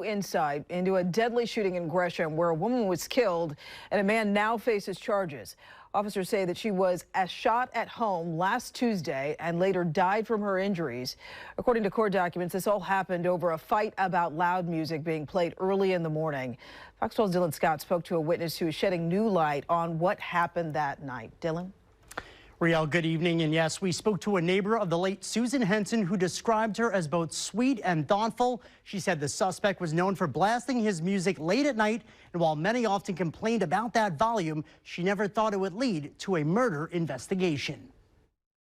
Insight into a deadly shooting in Gresham where a woman was killed and a man now faces charges. Officers say that she was shot at home last Tuesday and later died from her injuries. According to court documents, this all happened over a fight about loud music being played early in the morning. Fox 12's Dylan Scott spoke to a witness who is shedding new light on what happened that night. Dylan? Riel, good evening. And yes, we spoke to a neighbor of the late Susan Henson who described her as both sweet and thoughtful. She said the suspect was known for blasting his music late at night. And while many often complained about that volume, she never thought it would lead to a murder investigation.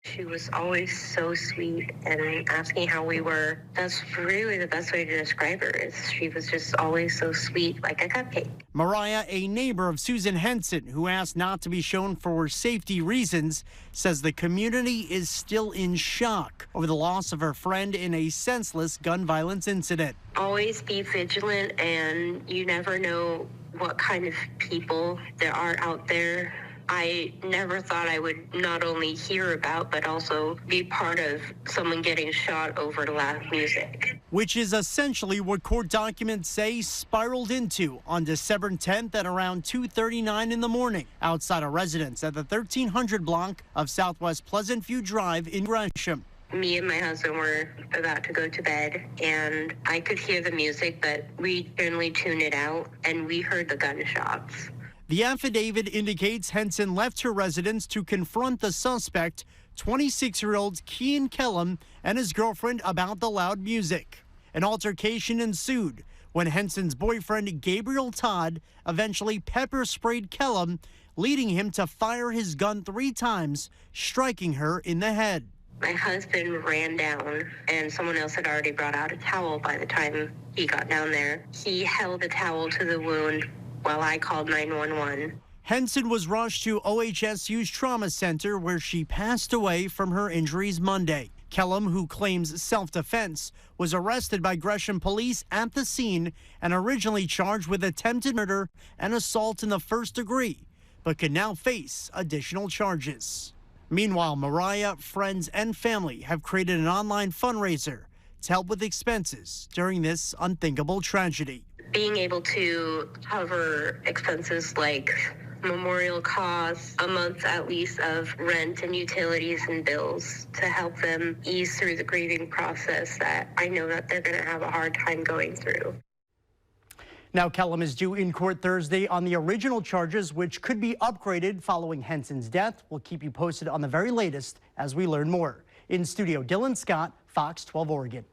She was always so sweet and asking how we were. That's really the best way to describe her. Is she was just always so sweet, like a cupcake. Mariah, a neighbor of Susan Henson, who asked not to be shown for safety reasons, says the community is still in shock over the loss of her friend in a senseless gun violence incident. Always be vigilant, and you never know what kind of people there are out there. I never thought I would not only hear about, but also be part of someone getting shot over loud music. Which is essentially what court documents say spiraled into on December 10th at around 2:39 in the morning outside a residence at the 1300 block of Southwest Pleasant View Drive in Gresham. Me and my husband were about to go to bed, and I could hear the music, but we generally tune it out, and we heard the gunshots. The affidavit indicates Henson left her residence to confront the suspect, 26-year-old Kean Kellum, and his girlfriend about the loud music. An altercation ensued when Henson's boyfriend, Gabriel Todd, eventually pepper sprayed Kellum, leading him to fire his gun 3 times, striking her in the head. My husband ran down, and someone else had already brought out a towel by the time he got down there. He held a towel to the wound while I called 911. Henson was rushed to OHSU's trauma center where she passed away from her injuries Monday. Kellum, who claims self-defense, was arrested by Gresham police at the scene and originally charged with attempted murder and assault in the first degree, but could now face additional charges. Meanwhile, Mariah, friends, and family have created an online fundraiser to help with expenses during this unthinkable tragedy. Being able to cover expenses like memorial costs, a month at least of rent and utilities and bills to help them ease through the grieving process that I know that they're going to have a hard time going through. Now, Kellum is due in court Thursday on the original charges, which could be upgraded following Henson's death. We'll keep you posted on the very latest as we learn more. In studio, Dylan Scott, Fox 12 Oregon.